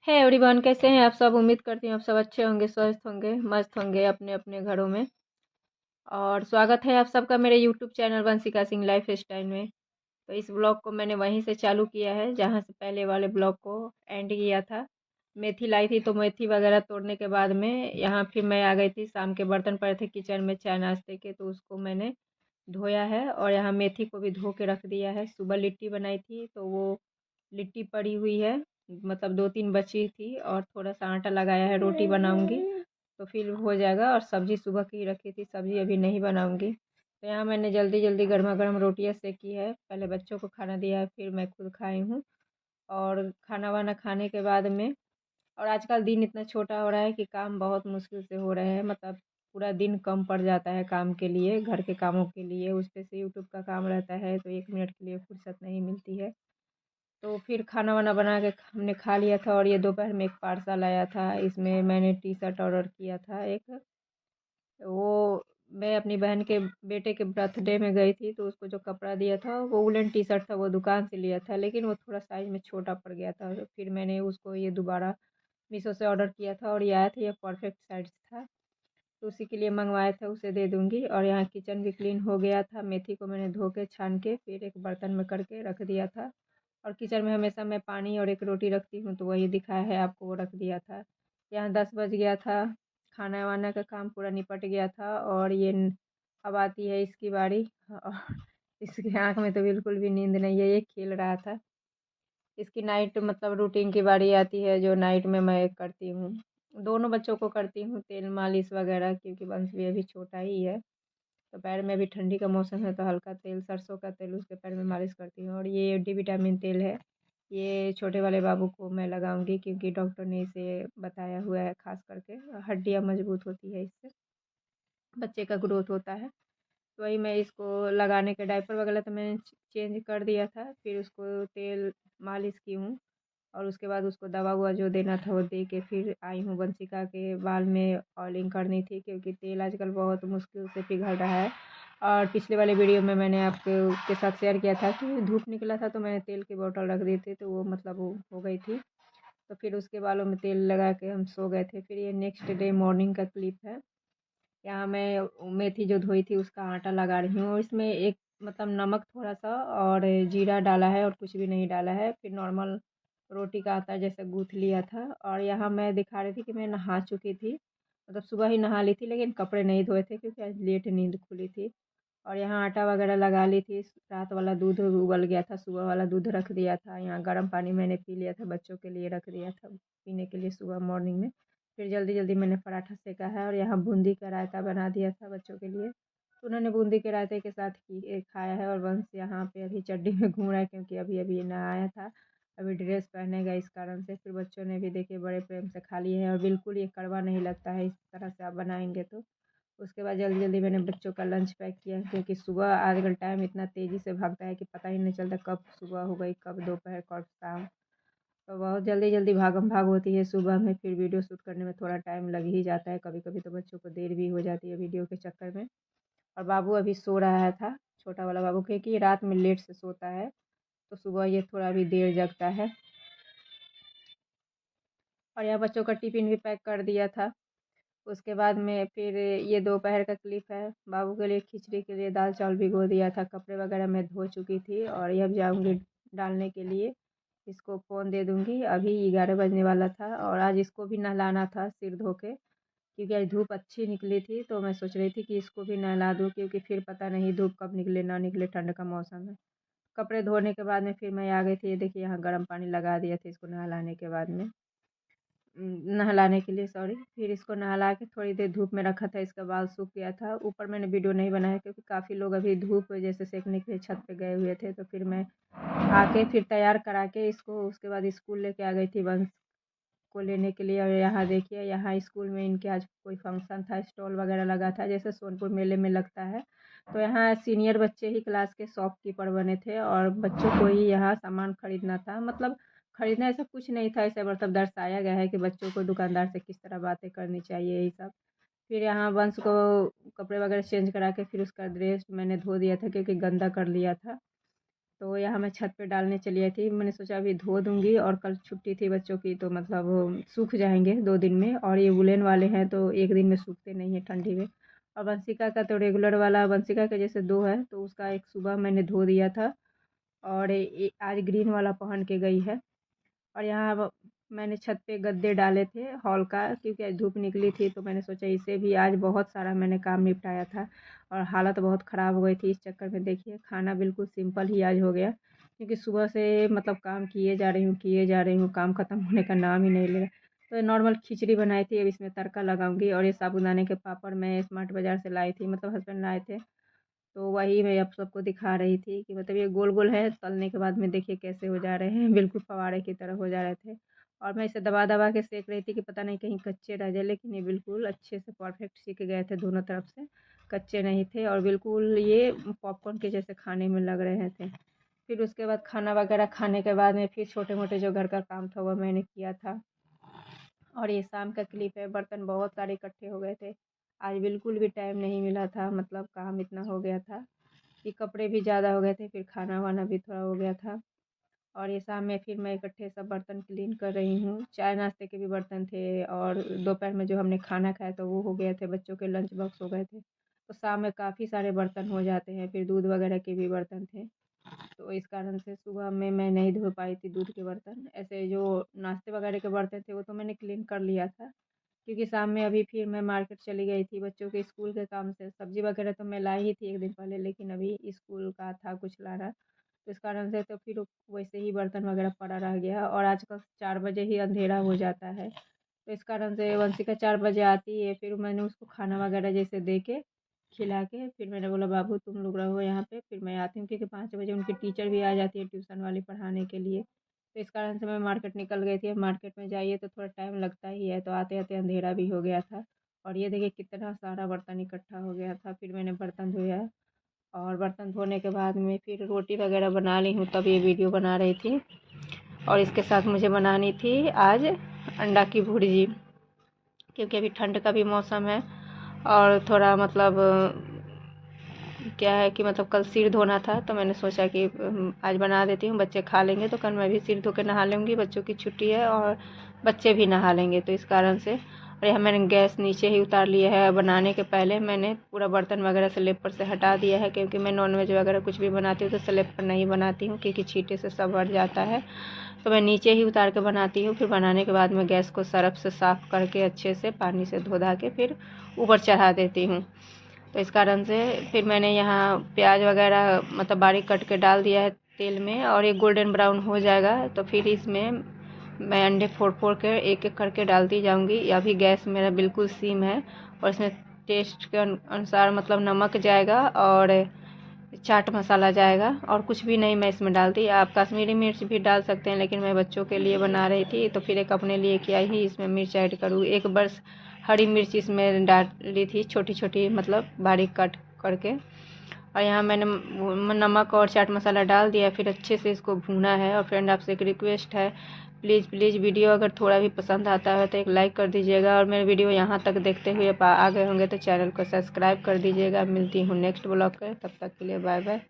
है एवरीवन, कैसे हैं आप सब। उम्मीद करती हूँ आप सब अच्छे होंगे, स्वस्थ होंगे, मस्त होंगे अपने अपने घरों में। और स्वागत है आप सबका मेरे YouTube channel Vanshika Singh life style में। तो इस ब्लॉग को मैंने वहीं से चालू किया है जहाँ से पहले वाले ब्लॉग को एंड किया था। मेथी लाई थी तो मेथी वगैरह तोड़ने के बाद में यहाँ फिर मैं आ गई थी। शाम के बर्तन पड़े थे किचन में चाय नाश्ते के, तो उसको मैंने धोया है और यहाँ मेथी को भी धो के रख दिया है। सुबह लिट्टी बनाई थी तो वो लिट्टी पड़ी हुई है, मतलब दो तीन बची थी और थोड़ा सा आटा लगाया है। रोटी बनाऊंगी तो फिर हो जाएगा। और सब्जी सुबह की रखी थी, सब्जी अभी नहीं बनाऊंगी। तो यहाँ मैंने जल्दी जल्दी गर्मा गर्म रोटियाँ सेकी है। पहले बच्चों को खाना दिया है, फिर मैं खुद खाई हूँ। और खाना वाना खाने के बाद में, और आजकल दिन इतना छोटा हो रहा है कि काम बहुत मुश्किल से हो रहे हैं। मतलब पूरा दिन कम पड़ जाता है काम के लिए, घर के कामों के लिए। उस पे से यूट्यूब का काम रहता है तो 1 मिनट के लिए फुर्सत नहीं मिलती है। तो फिर खाना वाना बना के हमने खा लिया था। और ये दोपहर में एक पार्सल आया था, इसमें मैंने टी शर्ट ऑर्डर किया था एक। वो मैं अपनी बहन के बेटे के बर्थडे में गई थी तो उसको जो कपड़ा दिया था वो वुलन टी शर्ट था, वो दुकान से लिया था, लेकिन वो थोड़ा साइज में छोटा पड़ गया था। तो फिर मैंने उसको ये दोबारा मीशो से ऑर्डर किया था और ये आया था, ये परफेक्ट साइज था। तो उसी के लिए मंगवाया था, उसे दे दूंगी। और यहाँ किचन भी क्लीन हो गया था। मेथी को मैंने धो के छान के फिर एक बर्तन में करके रख दिया था। और किचन में हमेशा मैं पानी और एक रोटी रखती हूँ, तो वही दिखाया है आपको, वो रख दिया था। यहाँ 10 बज गया था, खाना वाना का काम पूरा निपट गया था। और ये अब आती है इसकी बारी। और इसकी आँख में तो बिल्कुल भी नींद नहीं है, ये खेल रहा था। इसकी नाइट मतलब रूटीन की बारी आती है जो नाइट में मैं करती हूँ। दोनों बच्चों को करती हूँ तेल मालिश वगैरह, क्योंकि वंश भी अभी छोटा ही है। तो पैर में अभी ठंडी का मौसम है तो हल्का तेल, सरसों का तेल उसके पैर में मालिश करती हूँ। और ये डी विटामिन तेल है, ये छोटे वाले बाबू को मैं लगाऊंगी क्योंकि डॉक्टर ने इसे बताया हुआ है। खास करके हड्डियाँ मजबूत होती है इससे, बच्चे का ग्रोथ होता है। तो वही मैं इसको लगाने के डायपर वगैरह तो मैंने चेंज कर दिया था, फिर उसको तेल मालिश की हूँ। और उसके बाद उसको दवा हुआ जो देना था वो दे के फिर आई हूँ। वंशिका के बाल में ऑयलिंग करनी थी क्योंकि तेल आजकल बहुत मुश्किल से पिघल रहा है। और पिछले वाले वीडियो में मैंने आपके के साथ शेयर किया था कि धूप निकला था तो मैंने तेल की बोतल रख दी थी, तो वो मतलब वो हो गई थी। तो फिर उसके बालों में तेल लगा के हम सो गए थे। फिर ये नेक्स्ट डे मॉर्निंग का क्लिप है। यहाँ मैं मेथी जो धोई थी उसका आटा लगा रही हूँ। और इसमें एक मतलब नमक थोड़ा सा और जीरा डाला है और कुछ भी नहीं डाला है। फिर नॉर्मल रोटी का आटा जैसे गूँथ लिया था। और यहाँ मैं दिखा रही थी कि मैं नहा चुकी थी, मतलब सुबह ही नहा ली थी, लेकिन कपड़े नहीं धोए थे क्योंकि आज लेट नींद खुली थी। और यहाँ आटा वगैरह लगा ली थी। रात वाला दूध उबल गया था, सुबह वाला दूध रख दिया था। यहाँ गर्म पानी मैंने पी लिया था, बच्चों के लिए रख दिया था पीने के लिए सुबह मॉर्निंग में। फिर जल्दी जल्दी मैंने पराठा सेका है और यहाँ बूंदी का रायता बना दिया था बच्चों के लिए। तो उन्होंने बूंदी के रायते के साथ खाया है। और वंश यहाँ पे अभी चड्डी में घूम रहा है क्योंकि अभी अभी नहाया था, अभी ड्रेस पहनेगा इस कारण से। फिर बच्चों ने भी देखिए बड़े प्रेम से खा लिए है और बिल्कुल ये कड़वा नहीं लगता है इस तरह से आप बनाएंगे तो। उसके बाद जल्दी जल्दी मैंने बच्चों का लंच पैक किया क्योंकि सुबह आजकल टाइम इतना तेज़ी से भागता है कि पता ही नहीं चलता कब सुबह हो गई, कब दोपहर, कब शाम। तो बहुत जल्दी जल्दी भागम भाग होती है सुबह में। फिर वीडियो शूट करने में थोड़ा टाइम लग ही जाता है, कभी कभी तो बच्चों को देर भी हो जाती है वीडियो के चक्कर में। और बाबू अभी सो रहा था, छोटा वाला बाबू, क्योंकि ये रात में लेट से सोता है तो सुबह ये थोड़ा भी देर जगता है। और यहाँ बच्चों का टिफ़िन भी पैक कर दिया था। उसके बाद में फिर ये दोपहर का क्लिप है। बाबू के लिए खिचड़ी के लिए दाल चावल भिगो दिया था, कपड़े वगैरह मैं धो चुकी थी और ये अब जाऊँगी डालने के लिए। इसको फ़ोन दे दूँगी, अभी 11 बजने वाला था। और आज इसको भी नहलाना था सिर धो के, क्योंकि आज धूप अच्छी निकली थी तो मैं सोच रही थी कि इसको भी नहला दूँ, क्योंकि फिर पता नहीं धूप कब निकले ना निकले, ठंड का मौसम है। कपड़े धोने के बाद में फिर मैं आ गई थी। ये देखिए यहाँ गर्म पानी लगा दिया था इसको नहलाने के बाद में, नहलाने के लिए सॉरी। फिर इसको नहला के थोड़ी देर धूप में रखा था, इसका बाल सूख गया था। ऊपर मैंने वीडियो नहीं बनाया क्योंकि काफ़ी लोग अभी धूप वजह से सेकने के लिए छत पे गए हुए थे। तो फिर मैं आके फिर तैयार करा के इसको उसके बाद स्कूल लेके आ गई थी वंश को लेने के लिए। और यहाँ देखिए, यहाँ स्कूल में इनके आज कोई फंक्शन था, स्टॉल वगैरह लगा था जैसे सोनपुर मेले में लगता है। तो यहाँ सीनियर बच्चे ही क्लास के शॉपकीपर बने थे और बच्चों को ही यहाँ सामान खरीदना था। मतलब खरीदना ऐसा कुछ नहीं था, ऐसा मतलब दर्शाया गया है कि बच्चों को दुकानदार से किस तरह बातें करनी चाहिए, यही सब। फिर यहाँ वंश को कपड़े वगैरह चेंज करा के फिर उसका ड्रेस मैंने धो दिया था क्योंकि गंदा कर लिया था। तो यहाँ मैं छत पे डालने चली आई थी। मैंने सोचा अभी धो दूँगी और कल छुट्टी थी बच्चों की, तो मतलब सूख जाएंगे 2 दिन में। और ये वुलन वाले हैं तो 1 दिन में सूखते नहीं है ठंडी में। और वंशिका का तो रेगुलर वाला, वंशिका के जैसे 2 है, तो उसका एक सुबह मैंने धो दिया था और आज ग्रीन वाला पहन के गई है। और यहाँ अब मैंने छत पे गद्दे डाले थे हॉल का, क्योंकि आज धूप निकली थी, तो मैंने सोचा इसे भी, आज बहुत सारा मैंने काम निपटाया था और हालत बहुत ख़राब हो गई थी इस चक्कर में। देखिए खाना बिल्कुल सिंपल ही आज हो गया, क्योंकि सुबह से मतलब काम किए जा रही हूँ, काम ख़त्म होने का नाम ही नहीं ले रहा। तो नॉर्मल खिचड़ी बनाई थी, अब इसमें तड़का लगाऊंगी। और ये साबूदाने के पापड़ मैं स्मार्ट बाज़ार से लाई थी, मतलब हस्बैंड लाए थे, तो वही मैं आप सबको दिखा रही थी कि मतलब ये गोल गोल है, तलने के बाद में देखिए कैसे हो जा रहे हैं, बिल्कुल फवारे की तरह हो जा रहे थे। और मैं इसे दबा दबा के सेक रही थी कि पता नहीं कहीं कच्चे रह जाए, लेकिन ये बिल्कुल अच्छे से परफेक्ट सीख गए थे, दोनों तरफ से कच्चे नहीं थे और बिल्कुल ये पॉपकॉर्न के जैसे खाने में लग रहे थे। फिर उसके बाद खाना वगैरह खाने के बाद में फिर छोटे मोटे जो घर का काम था वह मैंने किया था। और ये शाम का क्लिप है, बर्तन बहुत सारे इकट्ठे हो गए थे, आज बिल्कुल भी टाइम नहीं मिला था, मतलब काम इतना हो गया था कि कपड़े भी ज़्यादा हो गए थे, फिर खाना वाना भी थोड़ा हो गया था। और ये शाम में फिर मैं इकट्ठे सब बर्तन क्लीन कर रही हूँ। चाय नाश्ते के भी बर्तन थे और दोपहर में जो हमने खाना खाया तो वो हो गए थे, बच्चों के लंच बॉक्स हो गए थे, तो शाम में काफ़ी सारे बर्तन हो जाते हैं। फिर दूध वगैरह के भी बर्तन थे, तो इस कारण से सुबह में मैं नहीं धो पाई थी दूध के बर्तन। ऐसे जो नाश्ते वगैरह के बर्तन थे वो तो मैंने क्लीन कर लिया था, क्योंकि शाम में अभी फिर मैं मार्केट चली गई थी बच्चों के स्कूल के काम से। सब्जी वगैरह तो मैं लाई ही थी 1 दिन पहले, लेकिन अभी स्कूल का था कुछ लाना, तो इस कारण से तो फिर वैसे ही बर्तन वगैरह पड़ा रह गया। और आजकल 4 बजे ही अंधेरा हो जाता है, तो इस कारण से वंशिका 4 बजे आती है, फिर मैंने उसको खाना वगैरह जैसे दे के खिला के फिर मैंने बोला बाबू तुम लोग रहो यहाँ पे, फिर मैं आती हूँ, क्योंकि 5 बजे उनकी टीचर भी आ जाती है ट्यूशन वाली पढ़ाने के लिए। तो इस कारण से मैं मार्केट निकल गई थी। अब मार्केट में जाइए तो थोड़ा टाइम लगता ही है, तो आते आते अंधेरा भी हो गया था। और ये देखिए कितना सारा बर्तन इकट्ठा हो गया था। फिर मैंने बर्तन धोया और बर्तन धोने के बाद में फिर रोटी वगैरह बना ली हूँ, तब ये वीडियो बना रही थी। और इसके साथ मुझे बनानी थी आज अंडा की भुर्जी, क्योंकि अभी ठंड का भी मौसम है और थोड़ा मतलब क्या है कि मतलब कल सिर धोना था, तो मैंने सोचा कि आज बना देती हूँ, बच्चे खा लेंगे, तो कल मैं भी सिर धो के नहा लूँगी, बच्चों की छुट्टी है और बच्चे भी नहा लेंगे, तो इस कारण से। और यहाँ मैंने गैस नीचे ही उतार लिया है। बनाने के पहले मैंने पूरा बर्तन वगैरह स्लैब पर से हटा दिया है, क्योंकि मैं नॉनवेज वगैरह कुछ भी बनाती हूँ तो स्लैब पर नहीं बनाती हूँ, क्योंकि छींटे से सब बढ़ जाता है, तो मैं नीचे ही उतार के बनाती हूँ। फिर बनाने के बाद मैं गैस को सर्फ से साफ़ करके अच्छे से पानी से धो धा के फिर ऊपर चढ़ा देती हूँ। तो इस कारण से फिर मैंने यहाँ प्याज वगैरह मतलब बारीक कट के डाल दिया है तेल में, और ये गोल्डन ब्राउन हो जाएगा तो फिर इसमें मैं अंडे फोड़ फोड़ के एक एक करके डालती जाऊँगी। अभी गैस मेरा बिल्कुल सीम है, और इसमें टेस्ट के अनुसार मतलब नमक जाएगा और चाट मसाला जाएगा, और कुछ भी नहीं मैं इसमें डालती। आप कश्मीरी मिर्च भी डाल सकते हैं, लेकिन मैं बच्चों के लिए बना रही थी तो फिर एक अपने लिए क्या ही इसमें मिर्च ऐड करूँ। एक बस हरी मिर्च इसमें डाली थी छोटी छोटी, मतलब बारीक कट करके। और यहाँ मैंने नमक और चाट मसाला डाल दिया, फिर अच्छे से इसको भूना है। और फ्रेंड आपसे एक रिक्वेस्ट है, प्लीज़ प्लीज़ वीडियो अगर थोड़ा भी पसंद आता है तो एक लाइक कर दीजिएगा, और मेरे वीडियो यहाँ तक देखते हुए आ गए होंगे तो चैनल को सब्सक्राइब कर दीजिएगा। मिलती हूँ नेक्स्ट ब्लॉग पे, तब तक के लिए बाय बाय।